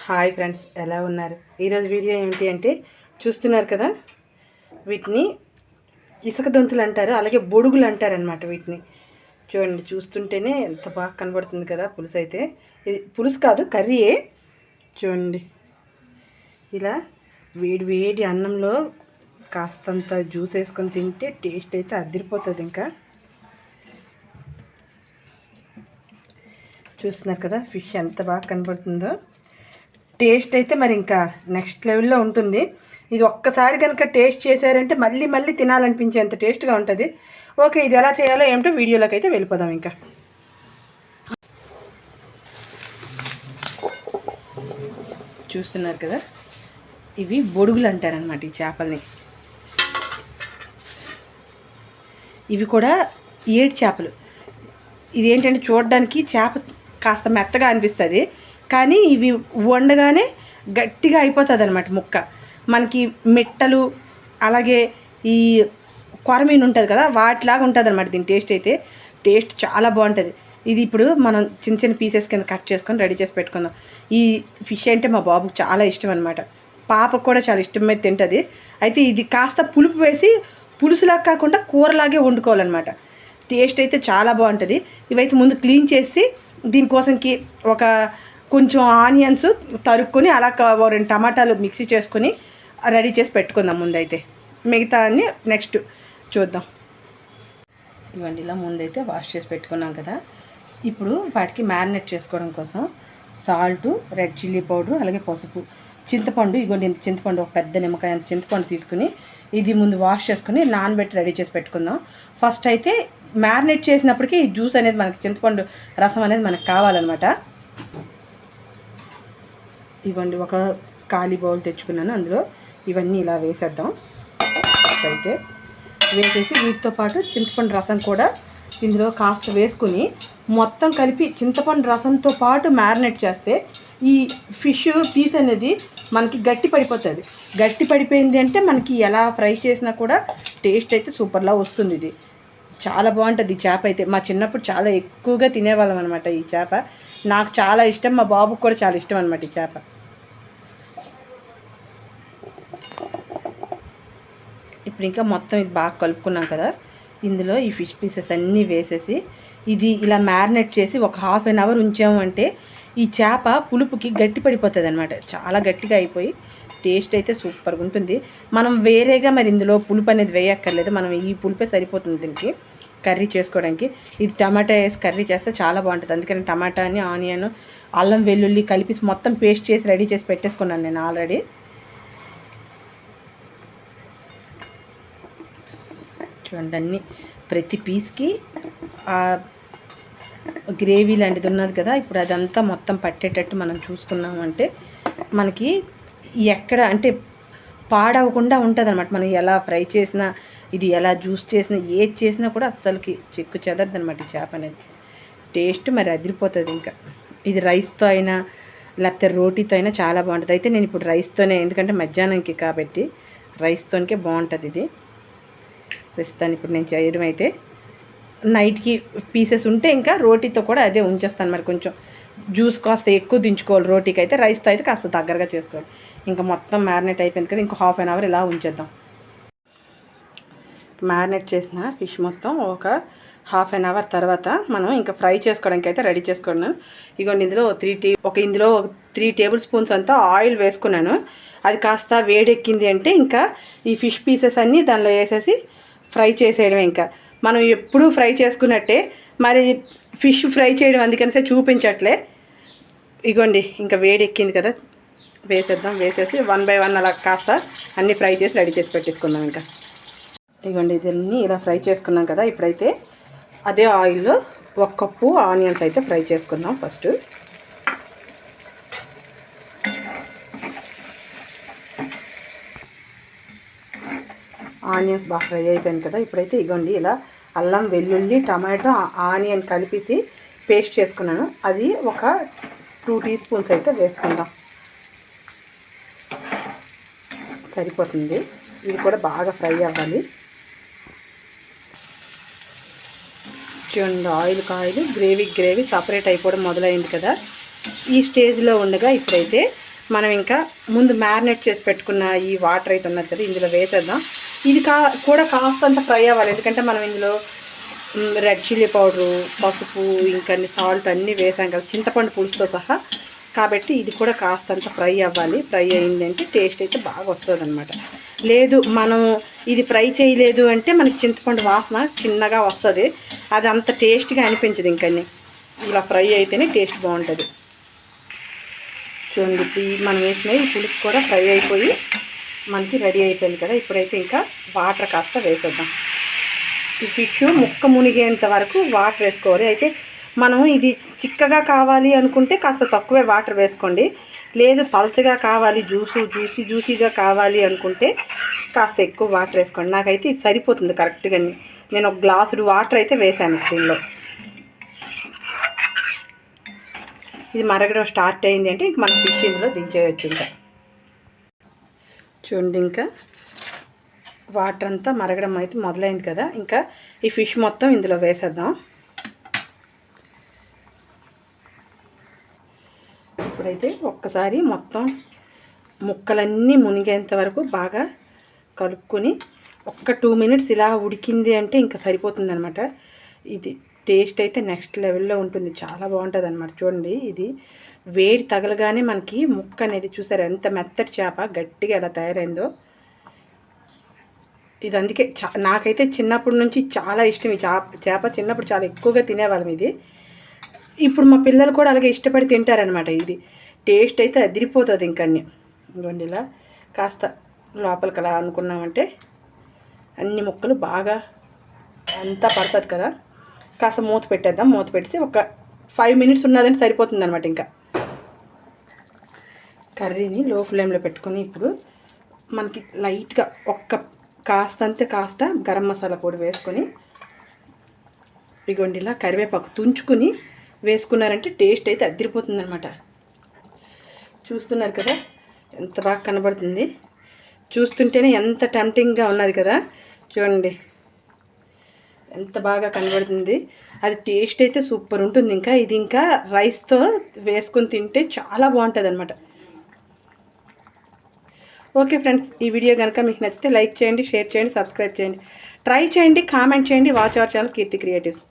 Hi friends, ఎలా ఉన్నారు? ఈరోజు వీడియో ఏమిటి అంటే చూస్తున్నారు కదా, వీటిని ఇసుక దొంతులు అంటారు, అలాగే బొడుగులు అంటారనమాట. వీటిని చూడండి, చూస్తుంటేనే ఎంత బాగా కనబడుతుంది కదా. పులుసు అయితే ఇది పులుసు కాదు, కర్రీయే. చూడండి, ఇలా వేడి వేడి అన్నంలో కాస్తంత జ్యూస్ వేసుకొని తింటే టేస్ట్ అయితే అదిరిపోతుంది. ఇంకా చూస్తున్నారు కదా ఫిష్ ఎంత బాగా కనబడుతుందో. టేస్ట్ అయితే మరి ఇంకా నెక్స్ట్ లెవెల్లో ఉంటుంది. ఇది ఒక్కసారి కనుక టేస్ట్ చేశారంటే మళ్ళీ మళ్ళీ తినాలనిపించేంత టేస్ట్గా ఉంటుంది. ఓకే, ఇది ఎలా చేయాలో ఏమిటో వీడియోలోకి అయితే వెళ్ళిపోదాం. ఇంకా చూస్తున్నారు కదా, ఇవి బొడుగులు అంటారనమాట ఈ చేపల్ని. ఇవి కూడా ఏడు చేపలు. ఇదేంటంటే చూడడానికి చేప కాస్త మెత్తగా అనిపిస్తుంది, కానీ ఇవి వండగానే గట్టిగా అయిపోతుంది అనమాట ముక్క. మనకి మిట్టలు అలాగే ఈ కొరమీను ఉంటుంది కదా, వాటిలాగా ఉంటుంది అనమాట. దీని టేస్ట్ చాలా బాగుంటుంది. ఇది ఇప్పుడు మనం చిన్న చిన్న పీసెస్ కింద కట్ చేసుకొని రెడీ చేసి పెట్టుకుందాం. ఈ ఫిష్ అంటే మా బాబుకి చాలా ఇష్టం అనమాట, పాపకు కూడా చాలా ఇష్టమైతే తింటుంది. అయితే ఇది కాస్త పులుపు వేసి పులుసులాగా కాకుండా కూరలాగే వండుకోవాలన్నమాట. టేస్ట్ అయితే చాలా బాగుంటుంది. ఇవైతే ముందు క్లీన్ చేసి దీనికోసంకి ఒక కొంచెం ఆనియన్స్ తరుక్కొని అలా 2 టమాటాలు మిక్సీ చేసుకొని రెడీ చేసి పెట్టుకుందాం ముందైతే. మిగతా అన్ని నెక్స్ట్ చూద్దాం. ఇవన్నీ ఇలా ముందైతే వాష్ చేసి పెట్టుకున్నాం కదా. ఇప్పుడు వాటికి మ్యారినేట్ చేసుకోవడం కోసం సాల్టు, రెడ్ చిల్లీ పౌడరు, అలాగే పసుపు, చింతపండు. ఇగోండి ఇంత చింతపండు, ఒక పెద్ద నిమ్మకాయ అంత చింతపండు తీసుకుని ఇది ముందు వాష్ చేసుకుని నానబెట్టి రెడీ చేసి పెట్టుకుందాం. ఫస్ట్ అయితే మ్యారినేట్ చేసినప్పటికీ ఈ జ్యూస్ అనేది మనకి, చింతపండు రసం అనేది మనకు కావాలన్నమాట. ఇవ్వండి, ఒక ఖాళీ బౌల్ తెచ్చుకున్నాను, అందులో ఇవన్నీ ఇలా వేసేద్దాం. అయితే వేసేసి వీటితో పాటు చింతపండు రసం కూడా ఇందులో కాస్త వేసుకుని మొత్తం కలిపి చింతపండు రసంతో పాటు మ్యారినేట్ చేస్తే ఈ ఫిష్ పీస్ అనేది మనకి గట్టి పడిపోతుంది. గట్టి పడిపోయింది అంటే మనకి ఎలా ఫ్రై చేసినా కూడా టేస్ట్ అయితే సూపర్లా వస్తుంది. ఇది చాలా బాగుంటుంది ఈ చేప అయితే. మా చిన్నప్పుడు చాలా ఎక్కువగా తినేవాళ్ళం అనమాట ఈ చేప. నాకు చాలా ఇష్టం, మా బాబుకు కూడా చాలా ఇష్టం అనమాట ఈ చేప. ఇప్పుడు ఇంకా మొత్తం ఇది బాగా కలుపుకున్నాం కదా, ఇందులో ఈ ఫిష్ పీసెస్ అన్నీ వేసేసి ఇది ఇలా మ్యారినేట్ చేసి ఒక ½ an hour ఉంచాము అంటే ఈ చేప పులుపుకి గట్టి పడిపోతుంది అనమాట. చాలా గట్టిగా అయిపోయి టేస్ట్ అయితే సూపర్గా ఉంటుంది. మనం వేరేగా మరి ఇందులో పులుపు అనేది వేయక్కర్లేదు, మనం ఈ పులుపే సరిపోతుంది దీనికి కర్రీ చేసుకోవడానికి. ఇది టమాటా వేసి కర్రీ చేస్తే చాలా బాగుంటుంది. అందుకని టమాటాని, ఆనియన్, అల్లం వెల్లుల్లి కలిపి మొత్తం పేస్ట్ చేసి రెడీ చేసి పెట్టేసుకున్నాను నేను ఆల్రెడీ. చూడండి, అన్నీ ప్రతి పీస్కి గ్రేవీ లాంటిది ఉన్నది కదా, ఇప్పుడు అదంతా మొత్తం పట్టేటట్టు మనం చూసుకున్నామంటే మనకి ఎక్కడ అంటే పాడవకుండా ఉంటుంది అనమాట. మనం ఎలా ఫ్రై చేసినా, ఇది ఎలా జ్యూస్ చేసినా, ఏది చేసినా కూడా అస్సలకి చెక్కు చెదరదు అనమాట ఈ చేప అనేది. టేస్ట్ మరి అదిరిపోతుంది. ఇంకా ఇది రైస్తో అయినా లేకపోతే రోటీతో అయినా చాలా బాగుంటుంది. అయితే నేను ఇప్పుడు రైస్తోనే, ఎందుకంటే మధ్యాహ్నంకి కాబట్టి రైస్తోనికే బాగుంటుంది ఇది. ప్రస్తుతాన్ని ఇప్పుడు నేను చేయడం అయితే నైట్కి పీసెస్ ఉంటే ఇంకా రోటీతో కూడా అదే ఉంచేస్తాను. మరి కొంచెం జ్యూస్ కాస్త ఎక్కువ దించుకోవాలి రోటీకి అయితే, రైస్తో అయితే కాస్త దగ్గరగా చేసుకోవాలి. ఇంకా మొత్తం మ్యారినేట్ అయిపోయింది కదా, ఇంకో ½ an hour ఇలా ఉంచేద్దాం. మ్యారినేట్ చేసిన ఫిష్ మొత్తం ఒక ½ an hour తర్వాత మనం ఇంకా ఫ్రై చేసుకోవడానికి అయితే రెడీ చేసుకున్నాను. ఇగోండి, ఇందులో 3 టేబుల్ స్పూన్స్ అంతా ఆయిల్ వేసుకున్నాను. అది కాస్త వేడెక్కింది అంటే ఇంకా ఈ ఫిష్ పీసెస్ అన్నీ దానిలో వేసేసి ఫ్రై చేసేయడం. ఇంకా మనం ఎప్పుడూ ఫ్రై చేసుకున్నట్టే మరి ఫిష్ ఫ్రై చేయడం అందుకనిసే చూపించట్లే. ఇగోండి, ఇంకా వేడెక్కింది కదా, వేసేద్దాం. వేసేసి 1 by 1 అలా కాస్త అన్నీ ఫ్రై చేసి రెడీ చేసి పెట్టేసుకుందాం. ఇంకా ఇగోండి, ఇదన్నీ ఇలా ఫ్రై చేసుకున్నాం కదా. ఇప్పుడైతే అదే ఆయిల్లో 1 కప్పు ఆనియన్స్ అయితే ఫ్రై చేసుకుందాం. ఫస్ట్ ఆనియన్స్ బాగా ఫ్రై అయిపోయింది కదా. ఇప్పుడైతే ఇగోండి, ఇలా అల్లం వెల్లుల్లి టమాటో ఆనియన్ కలిపి పేస్ట్ చేసుకున్నాను. అది ఒక 2 teaspoons అయితే వేసుకుందాం, సరిపోతుంది. ఇది కూడా బాగా ఫ్రై అవ్వాలి. చూడండి, ఆయిల్ గ్రేవీ సపరేట్ అయిపోవడం మొదలైంది కదా. ఈ స్టేజ్లో ఉండగా ఇప్పుడైతే మనం ఇంకా ముందు మ్యారినేట్ చేసి పెట్టుకున్న ఈ వాటర్ అయితే ఉన్నది కదా ఇందులో వేసేద్దాం. ఇది కూడా కాస్తంత ఫ్రై అవ్వాలి, ఎందుకంటే మనం ఇందులో రెడ్ చిల్లీ పౌడరు, పసుపు, ఇంకా సాల్ట్ అన్నీ వేసాం కదా చింతపండు పులుసుతో సహా. కాబట్టి ఇది కూడా కాస్తంత ఫ్రై అవ్వాలి. ఫ్రై అయిందంటే టేస్ట్ అయితే బాగా వస్తుంది అనమాట. లేదు మనం ఇది ఫ్రై చేయలేదు అంటే మనకి చింతపండు వాసన చిన్నగా వస్తుంది, అది అంత టేస్ట్గా అనిపించదు. ఇంకా ఇలా ఫ్రై అయితేనే టేస్ట్ బాగుంటుంది. చూడండి, మనం వేసిన ఈ పులుసు కూడా ఫ్రై అయిపోయి మనకి రెడీ అయిపోయింది కదా. ఇప్పుడైతే ఇంకా వాటర్ కాస్త వేసేద్దాం. ఈ ఫిష్ ముక్క మునిగేంత వరకు వాటర్ వేసుకోవాలి. అయితే మనం ఇది చిక్కగా కావాలి అనుకుంటే కాస్త తక్కువే వాటర్ వేసుకోండి, లేదు పలచగా కావాలి, జ్యూసీగా కావాలి అనుకుంటే కాస్త ఎక్కువ వాటర్ వేసుకోండి. నాకైతే ఇది సరిపోతుంది కరెక్ట్గా. నేను ఒక గ్లాసుడు వాటర్ అయితే వేసాను దీనిలో. ఇది మరగడం స్టార్ట్ అయింది అంటే ఇంక మనం ఫిష్ ఇందులో దించేయచ్చు. ఇంకా చూడండి, ఇంకా వాటర్ అంతా మరగడం అయితే మొదలైంది కదా. ఇంకా ఈ ఫిష్ మొత్తం ఇందులో వేసేద్దాం. ఇప్పుడైతే ఒక్కసారి మొత్తం ముక్కలన్నీ మునిగేంత వరకు బాగా కలుపుకొని ఒక్క 2 మినిట్స్ ఇలా ఉడికింది అంటే ఇంకా సరిపోతుంది అనమాట. ఇది టేస్ట్ అయితే నెక్స్ట్ లెవెల్లో ఉంటుంది, చాలా బాగుంటుంది అనమాట. చూడండి, ఇది వేడి తగలగానే మనకి ముక్క అనేది చూసారు ఎంత మెత్తటి చేప గట్టిగా ఎలా తయారైందో. ఇది అందుకే నాకైతే చిన్నప్పటి నుంచి చాలా ఇష్టం ఈ చేప. చిన్నప్పుడు చాలా ఎక్కువగా తినేవాళ్ళం ఇది. ఇప్పుడు మా పిల్లలు కూడా అలాగే ఇష్టపడి తింటారనమాట. ఇది టేస్ట్ అయితే అదిరిపోతుంది. ఇంకన్నీ ఇవ్వండి, ఇలా కాస్త లోపలికి అలా అనుకున్నామంటే అన్ని ముక్కలు బాగా అంతా పడుతుంది కదా. కాస్త మూత పెట్టేద్దాం. మూత పెట్టేసి ఒక 5 మినిట్స్ ఉన్నదంటే సరిపోతుంది అనమాట. ఇంకా కర్రీని లో ఫ్లేమ్లో పెట్టుకొని ఇప్పుడు మనకి లైట్గా కాస్త గరం మసాలా పొడి వేసుకొని ఇగోండి ఇలా కరివేపాకు తుంచుకొని వేసుకున్నారంటే టేస్ట్ అయితే అదిరిపోతుంది అనమాట. చూస్తున్నారు కదా ఎంత బాగా కనబడుతుంది, చూస్తుంటేనే ఎంత టెంప్టింగ్గా ఉన్నది కదా. చూడండి ఎంత బాగా కనబడుతుంది. అది టేస్ట్ అయితే సూపర్ ఉంటుంది. ఇంకా ఇది ఇంకా రైస్తో వేసుకొని తింటే చాలా బాగుంటుంది అనమాట. ఓకే ఫ్రెండ్స్, ఈ వీడియో కనుక మీకు నచ్చితే లైక్ చేయండి, షేర్ చేయండి, సబ్స్క్రైబ్ చేయండి, ట్రై చేయండి, కామెంట్ చేయండి. Watch our channel Keerthi creatives.